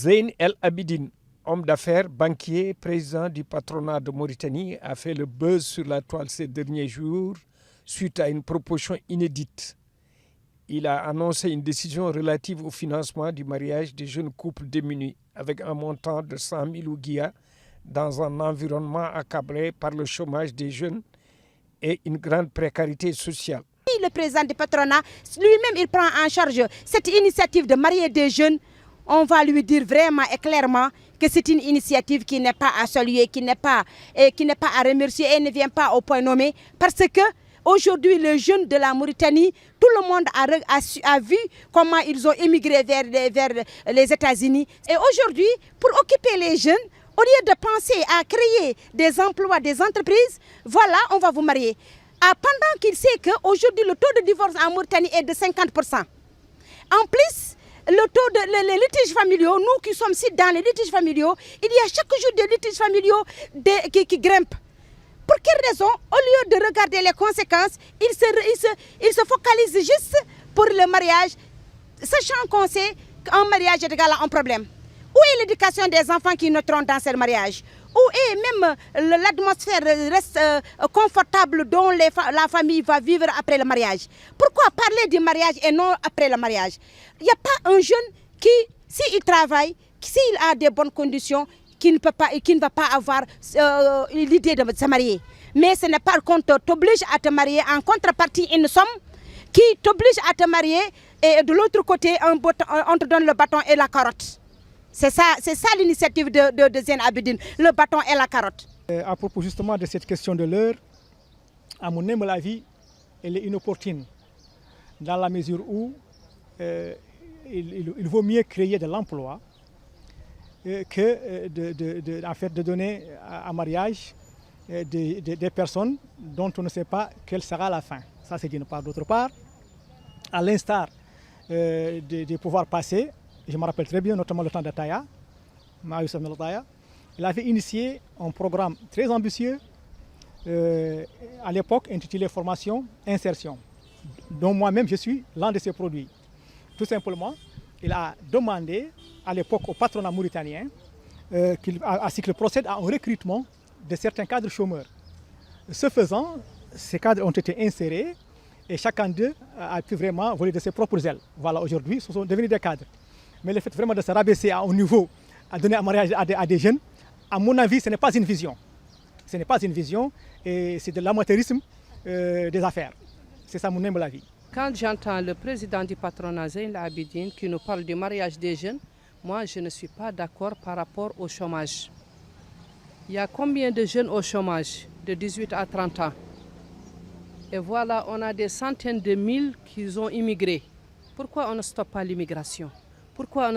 Zeyn El Abidine, homme d'affaires, banquier, président du patronat de Mauritanie, a fait le buzz sur la toile ces derniers jours suite à une proposition inédite. Il a annoncé une décision relative au financement du mariage des jeunes couples démunis avec un montant de 100 000 ouguiya dans un environnement accablé par le chômage des jeunes et une grande précarité sociale. Le président du patronat, lui-même, il prend en charge cette initiative de marier des jeunes. On va lui dire vraiment et clairement que c'est une initiative qui n'est pas à saluer, qui n'est pas à remercier et ne vient pas au point nommé. Parce que aujourd'hui, les jeunes de la Mauritanie, tout le monde a vu comment ils ont émigré vers les États-Unis. Et aujourd'hui, pour occuper les jeunes, au lieu de penser à créer des emplois, des entreprises, voilà, on va vous marier. Pendant qu'il sait qu'aujourd'hui, le taux de divorce en Mauritanie est de 50%. En plus, le taux les litiges familiaux, nous qui sommes ici dans les litiges familiaux, il y a chaque jour des litiges familiaux qui grimpent. Pour quelle raison? Au lieu de regarder les conséquences, ils se focalisent juste pour le mariage, sachant qu'on sait qu'un mariage est égal à un problème. Où est l'éducation des enfants qui naîtront dans ce mariage? Où est même l'atmosphère reste confortable dont la famille va vivre après le mariage? Pourquoi parler du mariage et non après le mariage? Il n'y a pas un jeune qui, s'il travaille, s'il a des bonnes conditions, qui ne va pas avoir l'idée de se marier. Mais ce n'est pas qu'on t'oblige à te marier en contrepartie une somme qui t'oblige à te marier et de l'autre côté, on te donne le bâton et la carotte. C'est ça l'initiative de Zeyn Abidine, le bâton et la carotte. À propos justement de cette question de l'heure, à mon humble avis, elle est inopportune dans la mesure où il vaut mieux créer de l'emploi que de donner à mariage des personnes dont on ne sait pas quelle sera la fin. Ça c'est d'une part. D'autre part, à l'instar des pouvoirs passés, je me rappelle très bien, notamment le temps de Taya, il avait initié un programme très ambitieux à l'époque intitulé Formation Insertion, dont moi-même je suis l'un de ses produits. Tout simplement, il a demandé à l'époque au patronat mauritanien qu'il procède à un recrutement de certains cadres chômeurs. Ce faisant, ces cadres ont été insérés et chacun d'eux a pu vraiment voler de ses propres ailes. Voilà, aujourd'hui, ce sont devenus des cadres. Mais le fait vraiment de se rabaisser à un niveau, à donner un mariage à des jeunes, à mon avis, ce n'est pas une vision. Ce n'est pas une vision et c'est de l'amateurisme des affaires. C'est ça mon humble avis. Quand j'entends le président du patronat Zeyn El Abidine qui nous parle du mariage des jeunes, moi je ne suis pas d'accord par rapport au chômage. Il y a combien de jeunes au chômage de 18 à 30 ans? Et voilà, on a des centaines de mille qui ont immigré. Pourquoi on ne stoppe pas l'immigration? Pourquoi on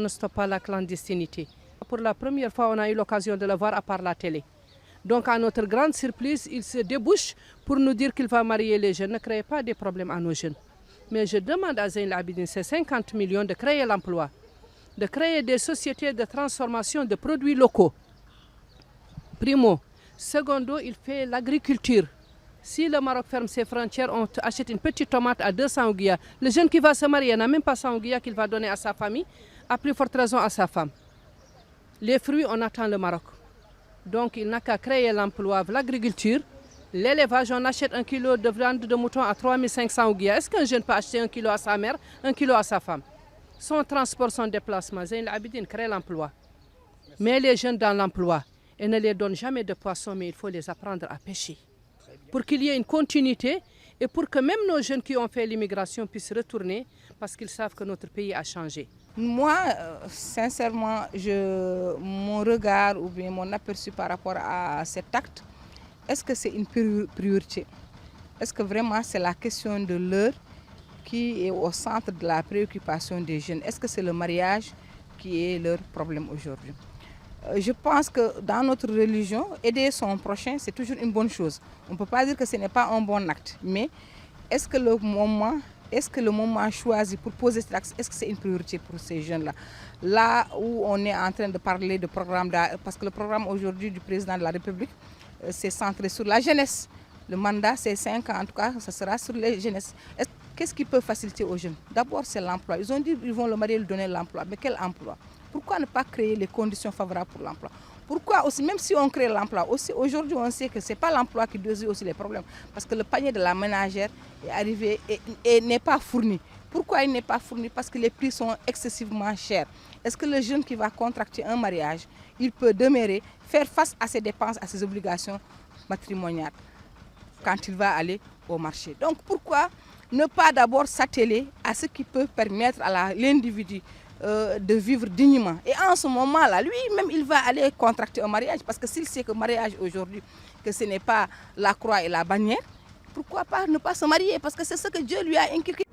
ne stoppe pas la clandestinité? Pour la première fois, on a eu l'occasion de le voir à part la télé. Donc, à notre grande surprise, il se débouche pour nous dire qu'il va marier les jeunes. Ne créez pas des problèmes à nos jeunes. Mais je demande à Zeyn El Abidine, ces 50 millions, de créer l'emploi, de créer des sociétés de transformation de produits locaux. Primo. Secondo, il fait l'agriculture. Si le Maroc ferme ses frontières, on achète une petite tomate à 200 ouguiya. Le jeune qui va se marier n'a même pas 100 ouguiya qu'il va donner à sa famille, à plus forte raison à sa femme. Les fruits, on attend le Maroc. Donc il n'a qu'à créer l'emploi, l'agriculture, l'élevage. On achète 1 kilo de viande de mouton à 3500 ouguiya. Est-ce qu'un jeune peut acheter 1 kilo à sa mère, 1 kilo à sa femme? Son transport, son déplacement, Zeyn El Abidine crée l'emploi. Mais les jeunes dans l'emploi, et ne les donne jamais de poissons, mais il faut les apprendre à pêcher. Pour qu'il y ait une continuité et pour que même nos jeunes qui ont fait l'immigration puissent retourner parce qu'ils savent que notre pays a changé. Moi, sincèrement, mon regard ou bien mon aperçu par rapport à cet acte, est-ce que c'est une priorité? Est-ce que vraiment c'est la question de l'heure qui est au centre de la préoccupation des jeunes? Est-ce que c'est le mariage qui est leur problème aujourd'hui? Je pense que dans notre religion, aider son prochain, c'est toujours une bonne chose. On ne peut pas dire que ce n'est pas un bon acte. Mais est-ce que le moment choisi pour poser cet acte, est-ce que c'est une priorité pour ces jeunes-là? Là où on est en train de parler de programme, parce que le programme aujourd'hui du président de la République, c'est centré sur la jeunesse. Le mandat, c'est 5 ans, en tout cas, ça sera sur les jeunesses. Qu'est-ce qui peut faciliter aux jeunes? D'abord, c'est l'emploi. Ils ont dit qu'ils vont le marier, lui donner l'emploi. Mais quel emploi? Pourquoi ne pas créer les conditions favorables pour l'emploi? Pourquoi aussi, même si on crée l'emploi, aussi aujourd'hui on sait que ce n'est pas l'emploi qui résout aussi les problèmes. Parce que le panier de la ménagère est arrivé et n'est pas fourni. Pourquoi il n'est pas fourni? Parce que les prix sont excessivement chers. Est-ce que le jeune qui va contracter un mariage, il peut demeurer, faire face à ses dépenses, à ses obligations matrimoniales quand il va aller au marché? Donc pourquoi ne pas d'abord s'atteler à ce qui peut permettre à l'individu de vivre dignement? Et en ce moment-là, lui-même, il va aller contracter un mariage. Parce que s'il sait que le mariage aujourd'hui, que ce n'est pas la croix et la bannière, pourquoi pas ne pas se marier? Parce que c'est ce que Dieu lui a inculqué.